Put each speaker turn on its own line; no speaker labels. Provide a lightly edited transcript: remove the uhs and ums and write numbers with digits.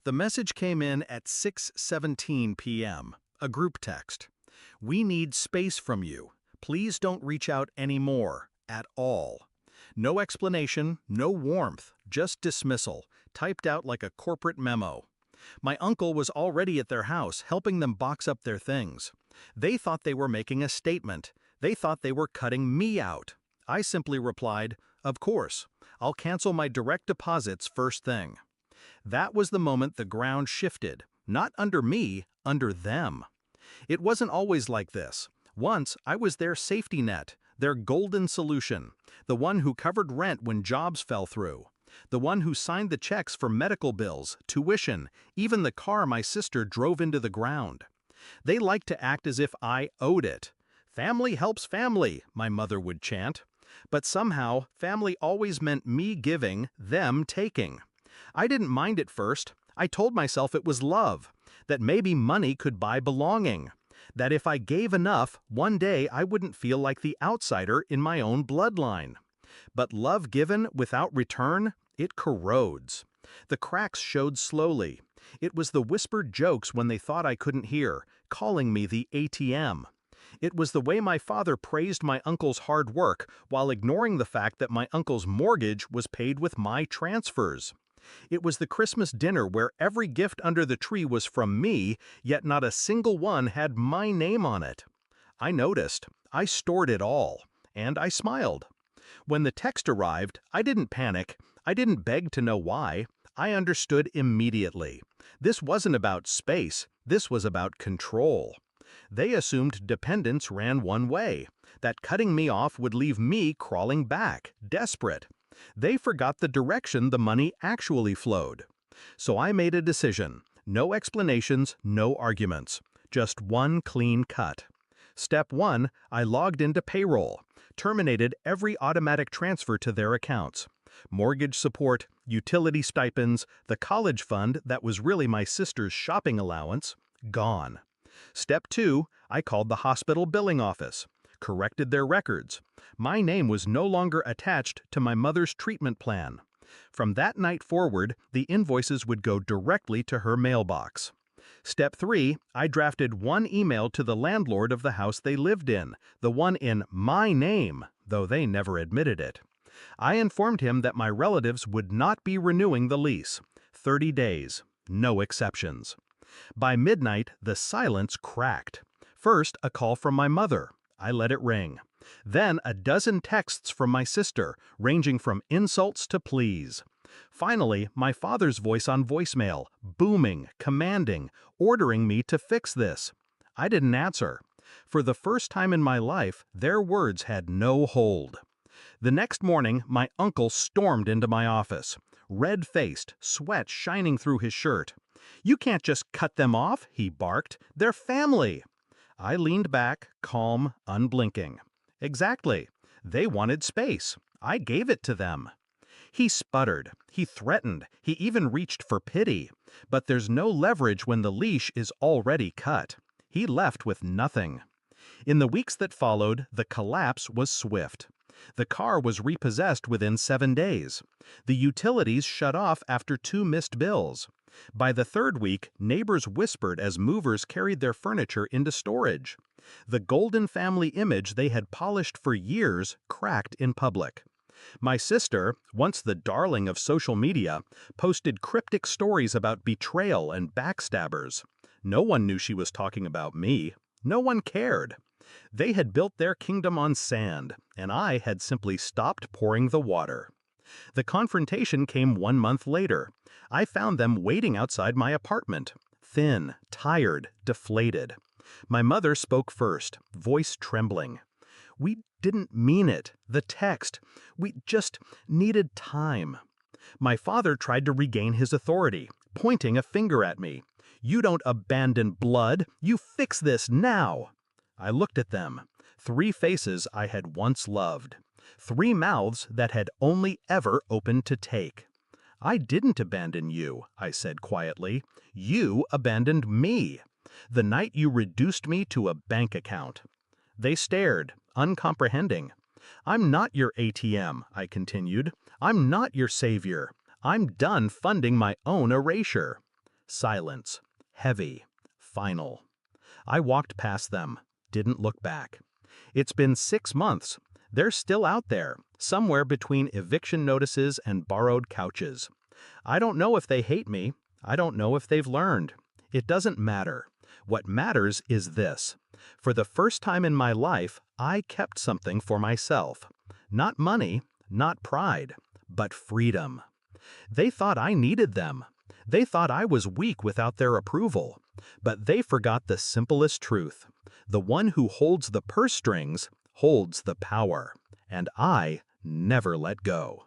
The message came in at 6:17 p.m., a group text. We need space from you. Please don't reach out anymore, at all. No explanation, no warmth, just dismissal, typed out like a corporate memo. My uncle was already at their house helping them box up their things. They thought they were making a statement. They thought they were cutting me out. I simply replied, "Of course. I'll cancel my direct deposits first thing." That was the moment the ground shifted, not under me, under them. It wasn't always like this. Once, I was their safety net, their golden solution, the one who covered rent when jobs fell through, the one who signed the checks for medical bills, tuition, even the car my sister drove into the ground. They liked to act as if I owed it. Family helps family, my mother would chant. But somehow, family always meant me giving, them taking. I didn't mind at first. I told myself it was love, that maybe money could buy belonging, that if I gave enough, one day I wouldn't feel like the outsider in my own bloodline. But love given without return, it corrodes. The cracks showed slowly. It was the whispered jokes when they thought I couldn't hear, calling me the ATM. It was the way my father praised my uncle's hard work while ignoring the fact that my uncle's mortgage was paid with my transfers. It was the Christmas dinner where every gift under the tree was from me, yet not a single one had my name on it. I noticed. I stored it all. And I smiled. When the text arrived, I didn't panic. I didn't beg to know why. I understood immediately. This wasn't about space. This was about control. They assumed dependence ran one way, that cutting me off would leave me crawling back, desperate. They forgot the direction the money actually flowed. So I made a decision. No explanations, no arguments. Just one clean cut. Step 1, I logged into payroll, terminated every automatic transfer to their accounts. Mortgage support, utility stipends, the college fund that was really my sister's shopping allowance, gone. Step 2, I called the hospital billing office, corrected their records. My name was no longer attached to my mother's treatment plan. From that night forward, the invoices would go directly to her mailbox. Step 3, I drafted one email to the landlord of the house they lived in, the one in my name, though they never admitted it. I informed him that my relatives would not be renewing the lease. 30 days, no exceptions. By midnight, the silence cracked. First, a call from my mother. I let it ring. Then a dozen texts from my sister, ranging from insults to pleas. Finally, my father's voice on voicemail, booming, commanding, ordering me to fix this. I didn't answer. For the first time in my life, their words had no hold. The next morning, my uncle stormed into my office, red-faced, sweat shining through his shirt. "You can't just cut them off," he barked. "They're family." I leaned back, calm, unblinking. Exactly. They wanted space. I gave it to them. He sputtered. He threatened. He even reached for pity. But there's no leverage when the leash is already cut. He left with nothing. In the weeks that followed, the collapse was swift. The car was repossessed within 7 days. The utilities shut off after 2 missed bills. By the 3rd week, neighbors whispered as movers carried their furniture into storage. The golden family image they had polished for years cracked in public. My sister, once the darling of social media, posted cryptic stories about betrayal and backstabbers. No one knew she was talking about me. No one cared. They had built their kingdom on sand, and I had simply stopped pouring the water. The confrontation came 1 month later. I found them waiting outside my apartment, thin, tired, deflated. My mother spoke first, voice trembling. "We didn't mean it. The text. We just needed time." My father tried to regain his authority, pointing a finger at me. "You don't abandon blood. You fix this now." I looked at them. 3 faces I had once loved. 3 mouths that had only ever opened to take. "I didn't abandon you," I said quietly. "You abandoned me. The night you reduced me to a bank account." They stared, uncomprehending. "I'm not your ATM," I continued. "I'm not your savior. I'm done funding my own erasure." Silence. Heavy. Final. I walked past them, didn't look back. It's been 6 months. They're still out there, somewhere between eviction notices and borrowed couches. I don't know if they hate me. I don't know if they've learned. It doesn't matter. What matters is this. For the first time in my life, I kept something for myself. Not money, not pride, but freedom. They thought I needed them. They thought I was weak without their approval. But they forgot the simplest truth. The one who holds the purse strings holds the power. And I never let go.